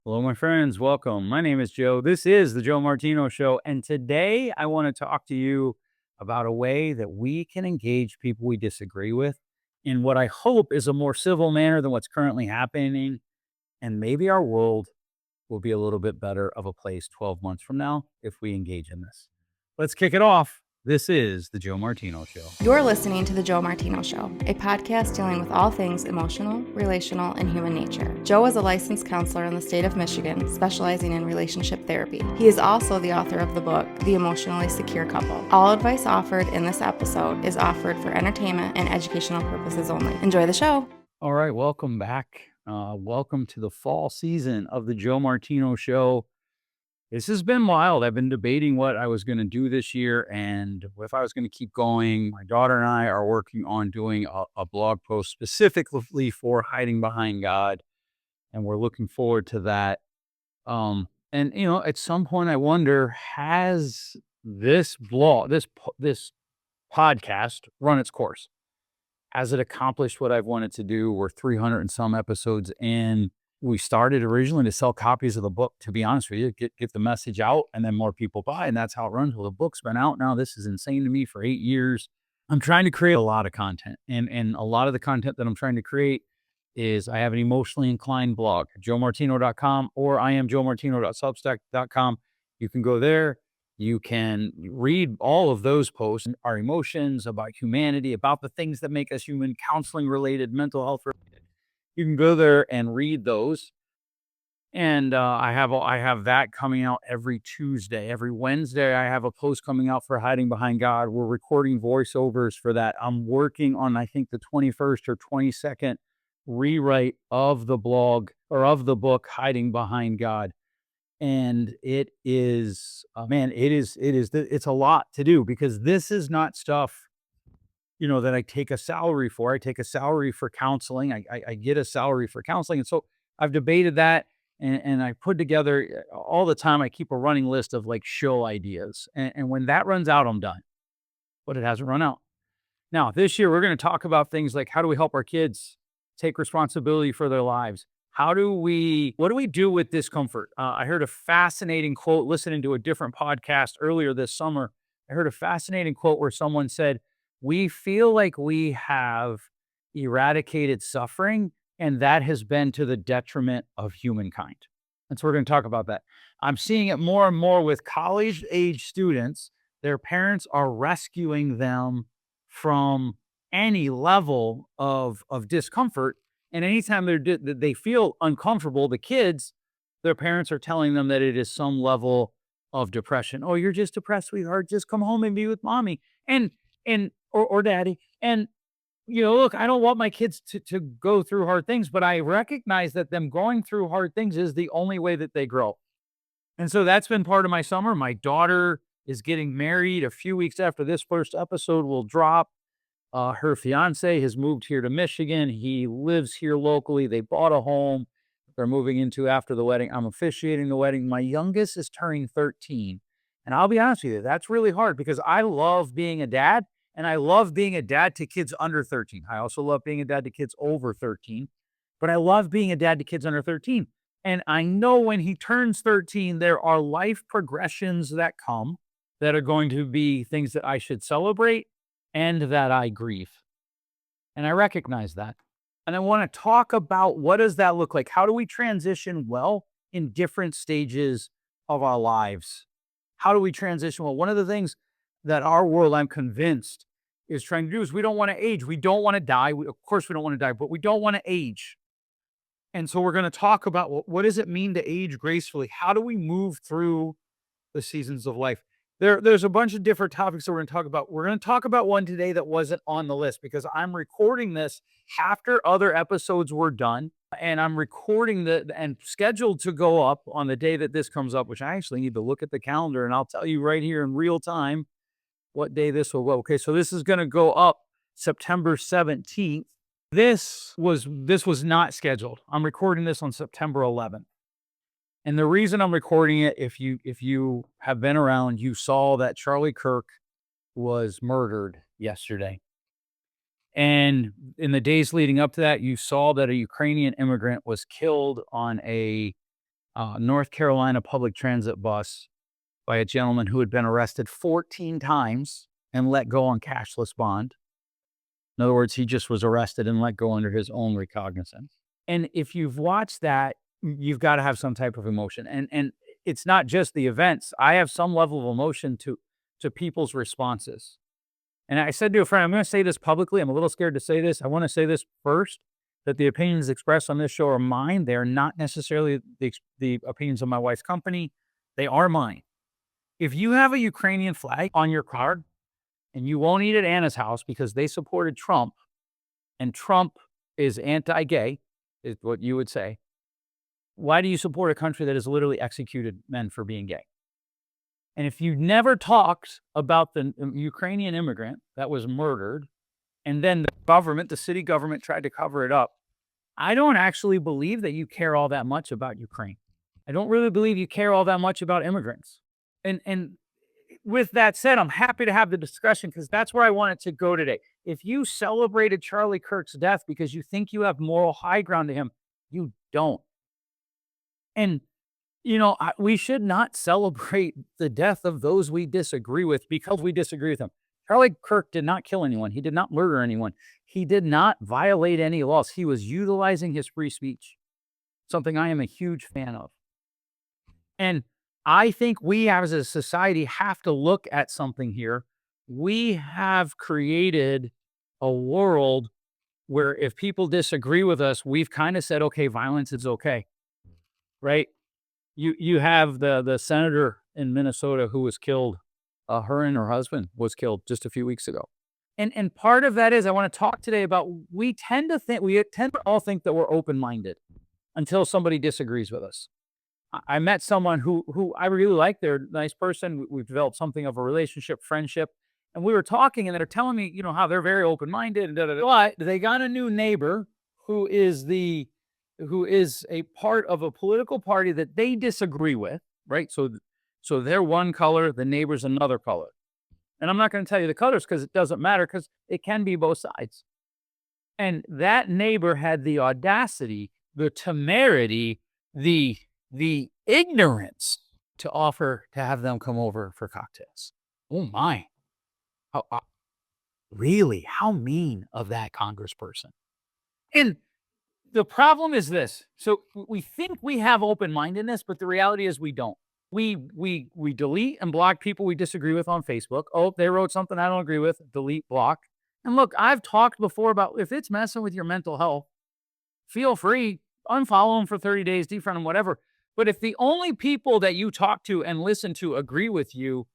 Hello, my friends. Welcome. My name is Joe. This is the Joe Martino Show. And today I want to talk to you about a way that we can engage people we disagree with in what I hope is a more civil manner than what's currently happening. And maybe our world will be a little bit better of a place 12 months from now if we engage in this. Let's kick it off. This is the Joe Martino Show. You're listening to The Joe Martino Show, a podcast dealing with all things emotional, relational, and human nature. Joe is a licensed counselor in the state of Michigan, specializing in relationship therapy. He is also the author of the book, The Emotionally Secure Couple. All advice offered in this episode is offered for entertainment and educational purposes only. Enjoy the show. All right. Welcome back. Welcome to the fall season of the Joe Martino Show. This has been wild. I've been debating what I was going to do this year and if I was going to keep going. My daughter and I are working on doing a blog post specifically for hiding behind God, and we're looking forward to that. At some point, I wonder, has this podcast run its course? Has it accomplished what I've wanted to do? We're 300 and some episodes in. We started originally to sell copies of the book, to be honest with you, get the message out, and then more people buy, and that's how it runs. Well, the book's been out now. This is insane to me for 8 years. I'm trying to create a lot of content, and a lot of the content that I'm trying to create is I have an emotionally inclined blog, joemartino.com, or I am joemartino.substack.com. You can go there. You can read all of those posts, our emotions, about humanity, about the things that make us human, counseling related, mental health related. You can go there and read those. And I have that coming out every Tuesday. Every Wednesday, I have a post coming out for Hiding Behind God. We're recording voiceovers for that. I'm working on, I think, the 21st or 22nd rewrite of the blog or of the book Hiding Behind God. And it is, it's a lot to do because this is not stuff, that I take a salary for. I take a salary for counseling. I get a salary for counseling. And so I've debated that and I put together all the time. I keep a running list of like show ideas. And when that runs out, I'm done. But it hasn't run out. Now, this year, we're going to talk about things like how do we help our kids take responsibility for their lives? What do we do with discomfort? I heard a fascinating quote listening to a different podcast earlier this summer. I heard a fascinating quote where someone said, "We feel like we have eradicated suffering, and that has been to the detriment of humankind." And so we're going to talk about that. I'm seeing it more and more with college age students. Their parents are rescuing them from any level of discomfort. And anytime they feel uncomfortable, the kids, their parents are telling them that it is some level of depression. "Oh, you're just depressed, sweetheart. Just come home and be with mommy or daddy." And look, I don't want my kids to go through hard things, but I recognize that them going through hard things is the only way that they grow. And so that's been part of my summer. My daughter is getting married a few weeks after this first episode will drop. Her fiance has moved here to Michigan. He lives here locally. They bought a home they're moving into after the wedding. I'm officiating the wedding. My youngest is turning 13. And I'll be honest with you, that's really hard because I love being a dad and I love being a dad to kids under 13. I also love being a dad to kids over 13, but I love being a dad to kids under 13. And I know when he turns 13, there are life progressions that come that are going to be things that I should celebrate and that I grieve. And I recognize that. And I want to talk about what does that look like? How do we transition well in different stages of our lives? How do we transition well? One of the things that our world, I'm convinced, is trying to do is we don't want to age. We don't want to die. Of course, we don't want to die, but we don't want to age. And so we're going to talk about what does it mean to age gracefully? How do we move through the seasons of life? There's a bunch of different topics that we're going to talk about. We're going to talk about one today that wasn't on the list because I'm recording this after other episodes were done. And I'm recording and scheduled to go up on the day that this comes up, which I actually need to look at the calendar and I'll tell you right here in real time what day this will go. Okay, so this is going to go up September 17th. This was not scheduled. I'm recording this on September 11th. And the reason I'm recording it, if you have been around, you saw that Charlie Kirk was murdered yesterday. And in the days leading up to that, you saw that a Ukrainian immigrant was killed on a North Carolina public transit bus by a gentleman who had been arrested 14 times and let go on cashless bond. In other words, he just was arrested and let go under his own recognizance. And if you've watched that, you've got to have some type of emotion. And it's not just the events. I have some level of emotion to people's responses. And I said to a friend, I'm going to say this publicly. I'm a little scared to say this. I want to say this first, that the opinions expressed on this show are mine. They're not necessarily the opinions of my wife's company. They are mine. If you have a Ukrainian flag on your card and you won't eat at Anna's house because they supported Trump, and Trump is anti-gay, is what you would say, why do you support a country that has literally executed men for being gay? And if you never talked about the Ukrainian immigrant that was murdered, and then the government, the city government, tried to cover it up, I don't actually believe that you care all that much about Ukraine. I don't really believe you care all that much about immigrants. And with that said, I'm happy to have the discussion because that's where I want it to go today. If you celebrated Charlie Kirk's death because you think you have moral high ground to him, you don't. And we should not celebrate the death of those we disagree with because we disagree with them. Charlie Kirk did not kill anyone. He did not murder anyone. He did not violate any laws. He was utilizing his free speech, something I am a huge fan of. And I think we as a society have to look at something here. We have created a world where if people disagree with us, we've kind of said, okay, violence is okay, right? You have the senator in Minnesota who was killed. Her and her husband was killed just a few weeks ago. And part of that is I want to talk today about we tend to all think that we're open-minded until somebody disagrees with us. I met someone who I really like. They're a nice person. We've developed something of a relationship, friendship. And we were talking and they're telling me, how they're very open-minded and but they got a new neighbor who is a part of a political party that they disagree with, right? So they're one color, the neighbor's another color. And I'm not going to tell you the colors because it doesn't matter because it can be both sides. And that neighbor had the audacity, the temerity, the ignorance to offer to have them come over for cocktails. Oh my. Really? How mean of that congressperson. And the problem is this. So we think we have open-mindedness, but the reality is we don't. We delete and block people we disagree with on Facebook. Oh, they wrote something I don't agree with. Delete, block. And look, I've talked before about if it's messing with your mental health, feel free, unfollow them for 30 days, defriend them, whatever. But if the only people that you talk to and listen to agree with you,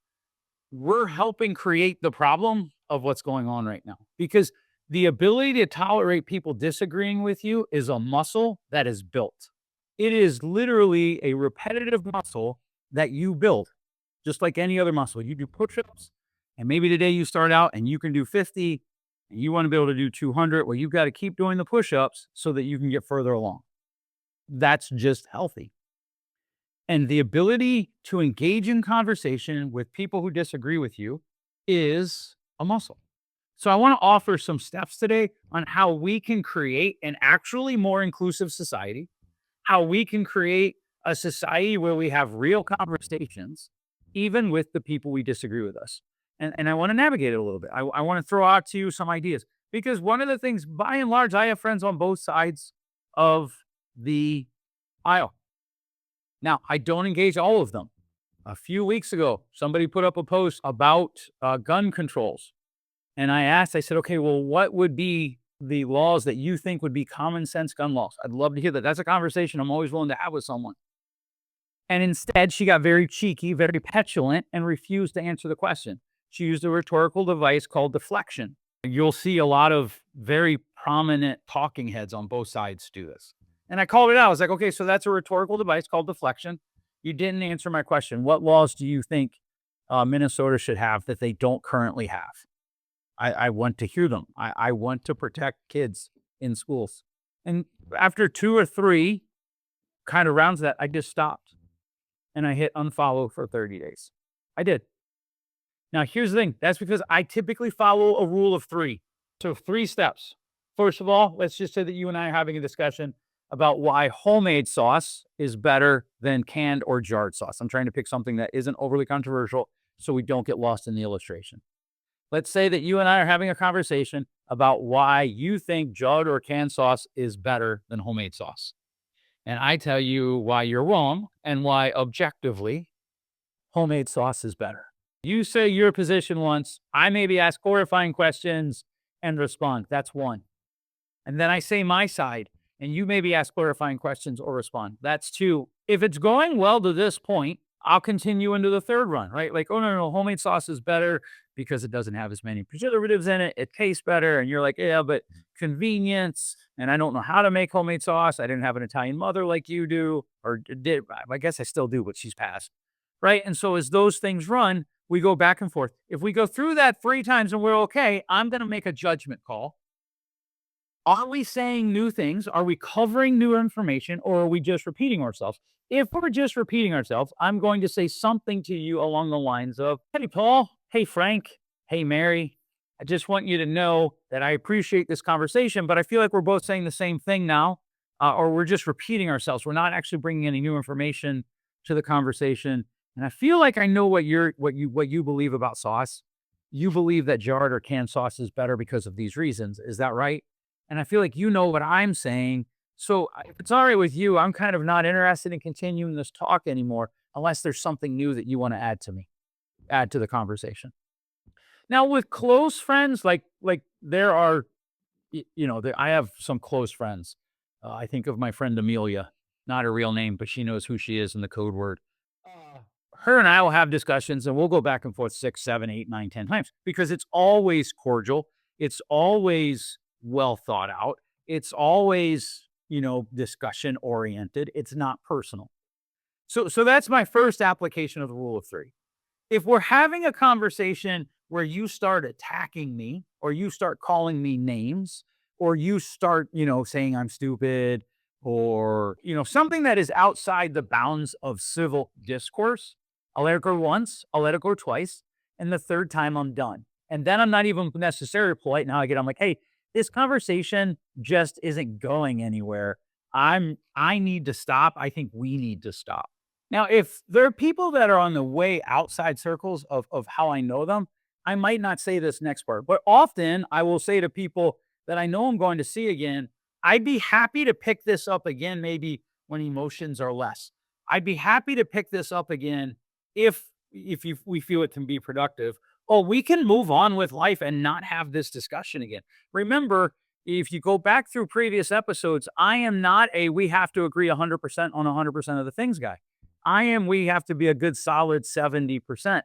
we're helping create the problem of what's going on right now. Because the ability to tolerate people disagreeing with you is a muscle that is built. It is literally a repetitive muscle that you build, just like any other muscle. You do push-ups, and maybe today you start out and you can do 50, and you want to be able to do 200. Well, you've got to keep doing the push-ups so that you can get further along. That's just healthy. And the ability to engage in conversation with people who disagree with you is a muscle. So I want to offer some steps today on how we can create an actually more inclusive society, how we can create a society where we have real conversations, even with the people we disagree with us. And I want to navigate it a little bit. I want to throw out to you some ideas because one of the things, by and large, I have friends on both sides of the aisle. Now, I don't engage all of them. A few weeks ago, somebody put up a post about gun controls. And I said, okay, well, what would be the laws that you think would be common sense gun laws? I'd love to hear that. That's a conversation I'm always willing to have with someone. And instead, she got very cheeky, very petulant, and refused to answer the question. She used a rhetorical device called deflection. You'll see a lot of very prominent talking heads on both sides do this. And I called it out. I was like, okay, so that's a rhetorical device called deflection. You didn't answer my question. What laws do you think Minnesota should have that they don't currently have? I want to hear them. I want to protect kids in schools. And after 2 or 3 kind of rounds of that, I just stopped. And I hit unfollow for 30 days. I did. Now, here's the thing. That's because I typically follow a rule of 3. So 3 steps. First of all, let's just say that you and I are having a discussion about why homemade sauce is better than canned or jarred sauce. I'm trying to pick something that isn't overly controversial so we don't get lost in the illustration. Let's say that you and I are having a conversation about why you think jarred or canned sauce is better than homemade sauce. And I tell you why you're wrong and why objectively homemade sauce is better. You say your position once, I maybe ask clarifying questions and respond. That's one. And then I say my side, and you maybe ask clarifying questions or respond. That's two. If it's going well to this point, I'll continue into the third run, right? Like, oh, no, homemade sauce is better because it doesn't have as many preservatives in it. It tastes better. And you're like, yeah, but convenience. And I don't know how to make homemade sauce. I didn't have an Italian mother like you do, or did. I guess I still do, but she's passed, right? And so as those things run, we go back and forth. If we go through that 3 times and we're okay, I'm going to make a judgment call. Are we saying new things? Are we covering new information, or are we just repeating ourselves? If we're just repeating ourselves, I'm going to say something to you along the lines of, hey, Paul, hey, Frank, hey, Mary, I just want you to know that I appreciate this conversation, but I feel like we're both saying the same thing now, or we're just repeating ourselves. We're not actually bringing any new information to the conversation. And I feel like I know what you believe about sauce. You believe that jarred or canned sauce is better because of these reasons. Is that right? And I feel like you know what I'm saying. So if it's all right with you, I'm kind of not interested in continuing this talk anymore unless there's something new that you want to add to the conversation. Now with close friends, like there are, I have some close friends. I think of my friend Amelia, not her real name, but she knows who she is in the code word. Her and I will have discussions and we'll go back and forth 6, 7, 8, 9, 10 times because it's always cordial. It's always well thought out. It's always, discussion oriented. It's not personal. So that's my first application of the rule of 3. If we're having a conversation where you start attacking me or you start calling me names or you start, saying I'm stupid or, something that is outside the bounds of civil discourse, I'll let it go once, I'll let it go twice, and the third time I'm done. And then I'm not even necessarily polite. Now I'm like, hey, this conversation just isn't going anywhere. I need to stop. I think we need to stop. Now, if there are people that are on the way outside circles of how I know them, I might not say this next part, but often I will say to people that I know I'm going to see again, I'd be happy to pick this up again, maybe when emotions are less. I'd be happy to pick this up again if we feel it can be productive. Oh, we can move on with life and not have this discussion again. Remember, if you go back through previous episodes, I am not we have to agree 100% on 100% of the things guy. We have to be a good solid 70%.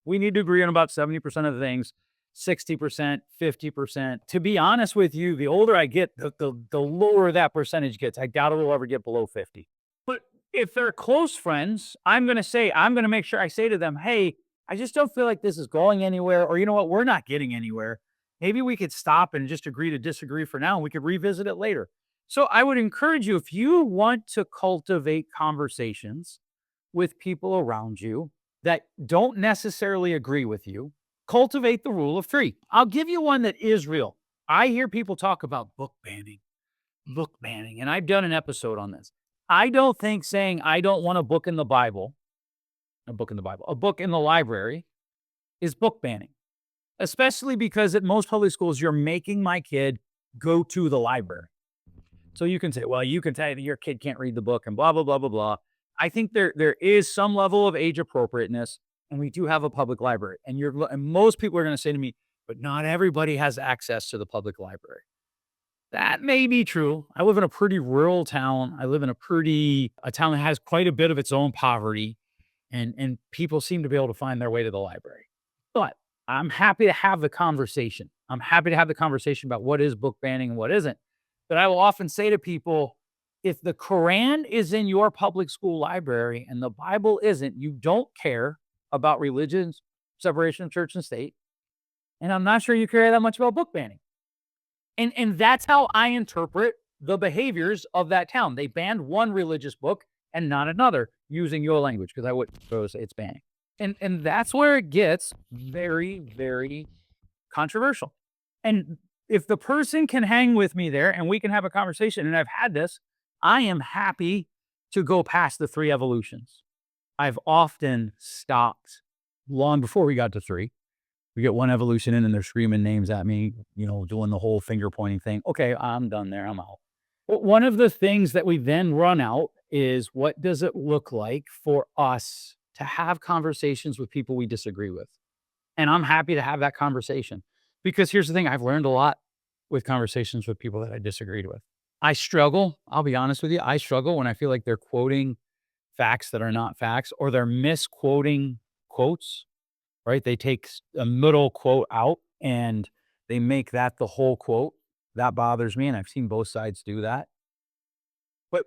We need to agree on about 70% of the things, 60%, 50%. To be honest with you, the older I get, the lower that percentage gets. I doubt it will ever get below 50. But if they're close friends, I'm going to make sure I say to them, hey, I just don't feel like this is going anywhere. Or you know what? We're not getting anywhere. Maybe we could stop and just agree to disagree for now and we could revisit it later. So I would encourage you, if you want to cultivate conversations with people around you that don't necessarily agree with you, cultivate the rule of 3. I'll give you one that is real. I hear people talk about book banning, and I've done an episode on this. I don't think saying I don't want a book in the library is book banning, especially because at most public schools, you're making my kid go to the library. So you can say, well, you can tell that your kid can't read the book and blah, blah, blah, blah, blah. I think there is some level of age appropriateness, and we do have a public library. And most people are going to say to me, but not everybody has access to the public library. That may be true. I live in a pretty rural town. I live in a town that has quite a bit of its own poverty, and people seem to be able to find their way to the library. But I'm happy to have the conversation. I'm happy to have the conversation about what is book banning and what isn't. But I will often say to people, if the Quran is in your public school library and the Bible isn't, you don't care about religion, separation of church and state. And I'm not sure you care that much about book banning. And that's how I interpret the behaviors of that town. They banned one religious book and not another, using your language, because I wouldn't say it's banning. And that's where it gets very, very controversial. And if the person can hang with me there and we can have a conversation, and I've had this, I am happy to go past the 3 evolutions. I've often stopped long before we got to 3. We get 1 evolution in and they're screaming names at me, doing the whole finger pointing thing. Okay, I'm done there. I'm out. But one of the things that we then run out is, what does it look like for us to have conversations with people we disagree with? And I'm happy to have that conversation, because here's the thing, I've learned a lot with conversations with people that I disagreed with. I struggle, I'll be honest with you, I struggle when I feel like they're quoting facts that are not facts, or they're misquoting quotes, right? They take a middle quote out and they make that the whole quote. That bothers me, and I've seen both sides do that. But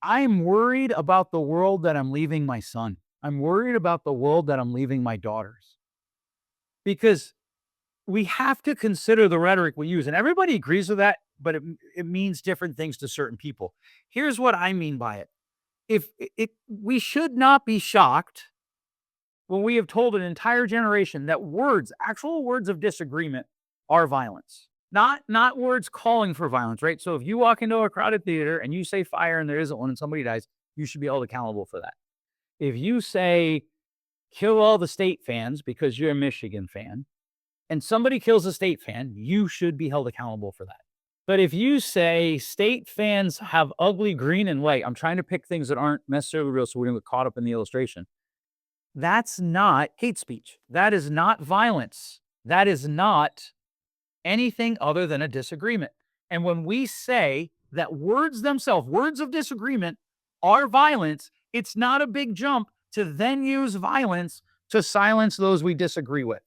I'm worried about the world that I'm leaving my son. I'm worried about the world that I'm leaving my daughters, because we have to consider the rhetoric we use. And everybody agrees with that, but it means different things to certain people. Here's what I mean by it. If we should not be shocked when we have told an entire generation that words, actual words of disagreement, are violence. Not words calling for violence, right? So if you walk into a crowded theater and you say fire and there isn't one and somebody dies, you should be held accountable for that. If you say kill all the State fans because you're a Michigan fan, and somebody kills a State fan, you should be held accountable for that. But if you say State fans have ugly green and white, I'm trying to pick things that aren't necessarily real so we don't get caught up in the illustration. That's not hate speech. That is not violence. That is not anything other than a disagreement. And when we say that words themselves, words of disagreement, are violence, it's not a big jump to then use violence to silence those we disagree with.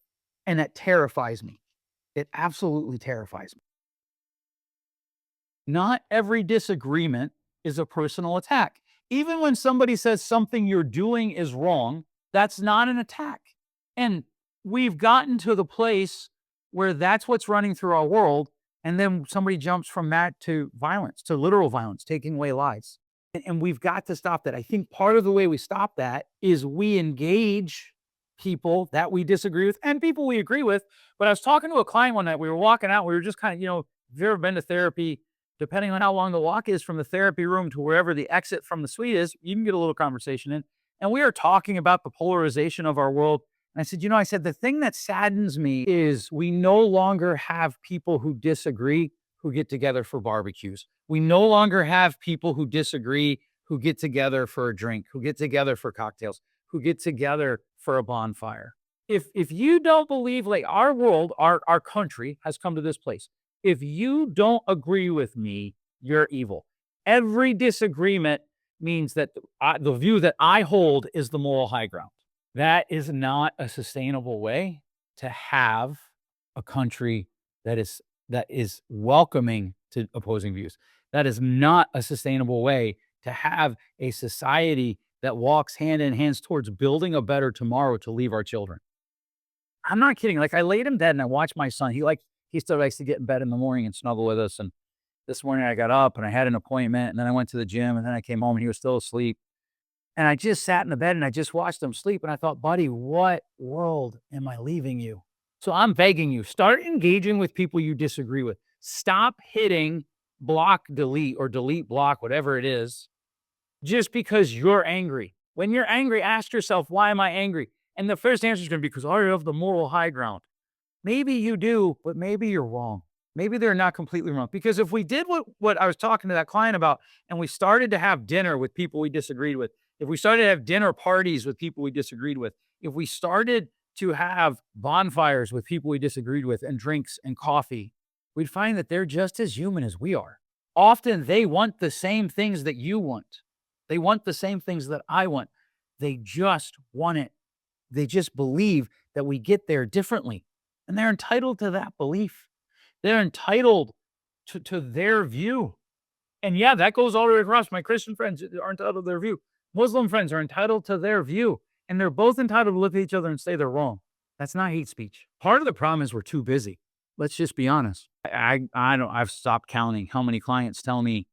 And that terrifies me. It absolutely terrifies me. Not every disagreement is a personal attack. Even when somebody says something you're doing is wrong, that's not an attack. And we've gotten to the place where that's what's running through our world. And then somebody jumps from that to violence, to literal violence, taking away lives. And we've got to stop that. I think part of the way we stop that is we engage people that we disagree with and people we agree with. But I was talking to a client one night. We were walking out. We were just kind of, if you've ever been to therapy, depending on how long the walk is from the therapy room to wherever the exit from the suite is, you can get a little conversation in. And we are talking about the polarization of our world. And I said, the thing that saddens me is we no longer have people who disagree who get together for barbecues. We no longer have people who disagree who get together for a drink, who get together for cocktails, who get together for a bonfire. If you don't believe, like, our world, our country has come to this place. If you don't agree with me, you're evil. Every disagreement means that the view that I hold is the moral high ground. That is not a sustainable way to have a country that is welcoming to opposing views. That is not a sustainable way to have a society that walks hand in hand towards building a better tomorrow to leave our children. I'm not kidding. Like, I laid him dead and I watched my son. He still likes to get in bed in the morning and snuggle with us. And this morning I got up and I had an appointment and then I went to the gym and then I came home and he was still asleep. And I just sat in the bed and I just watched him sleep. And I thought, buddy, what world am I leaving you? So I'm begging you, start engaging with people you disagree with. Stop hitting block, delete, or delete, block, whatever it is, just because you're angry. When you're angry, ask yourself, why am I angry? And the first answer is going to be because I have the moral high ground. Maybe you do, but maybe you're wrong. Maybe they're not completely wrong. Because if we did what I was talking to that client about, and we started to have dinner with people we disagreed with, if we started to have dinner parties with people we disagreed with, if we started to have bonfires with people we disagreed with and drinks and coffee, we'd find that they're just as human as we are. Often they want the same things that you want. They want the same things that I want. They just want it. They just believe that we get there differently. And they're entitled to that belief. They're entitled to their view. And yeah, that goes all the way across. My Christian friends are entitled to their view. Muslim friends are entitled to their view. And they're both entitled to look at each other and say they're wrong. That's not hate speech. Part of the problem is we're too busy. Let's just be honest. I've stopped counting how many clients tell me,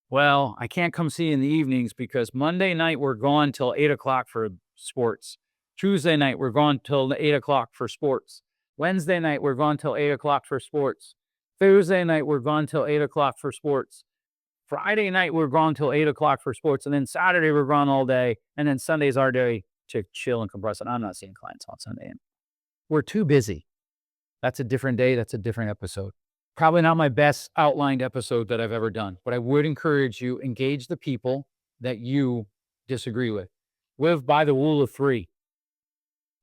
well, I can't come see you in the evenings because Monday night we're gone till 8 o'clock for sports. Tuesday night we're gone till 8 o'clock for sports. Wednesday night we're gone till 8 o'clock for sports. Thursday night we're gone till 8 o'clock for sports. Friday night, we're gone till 8 o'clock for sports. And then Saturday, we're gone all day. And then Sunday's our day to chill and compress. And I'm not seeing clients on Sunday. We're too busy. That's a different day. That's a different episode. Probably not my best outlined episode that I've ever done, but I would encourage you, engage the people that you disagree with. Live by the rule of 3.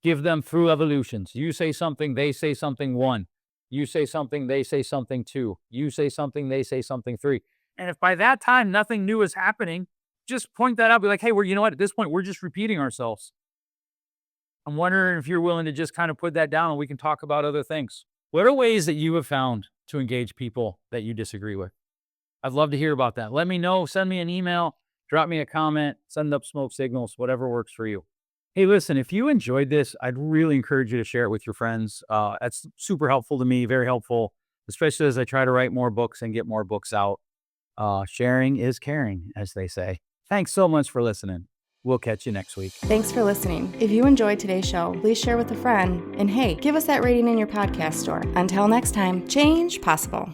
Give them through evolutions. You say something, they say something, 1. You say something, they say something, 2. You say something, they say something, 3. And if by that time nothing new is happening, just point that out. Be like, hey, you know what? At this point, we're just repeating ourselves. I'm wondering if you're willing to just kind of put that down and we can talk about other things. What are ways that you have found to engage people that you disagree with? I'd love to hear about that. Let me know. Send me an email, drop me a comment, send up smoke signals, whatever works for you. Hey, listen, if you enjoyed this, I'd really encourage you to share it with your friends. That's super helpful to me, very helpful, especially as I try to write more books and get more books out. Sharing is caring, as they say. Thanks so much for listening. We'll catch you next week. Thanks for listening. If you enjoyed today's show, please share with a friend. And hey, give us that rating in your podcast store. Until next time, change possible.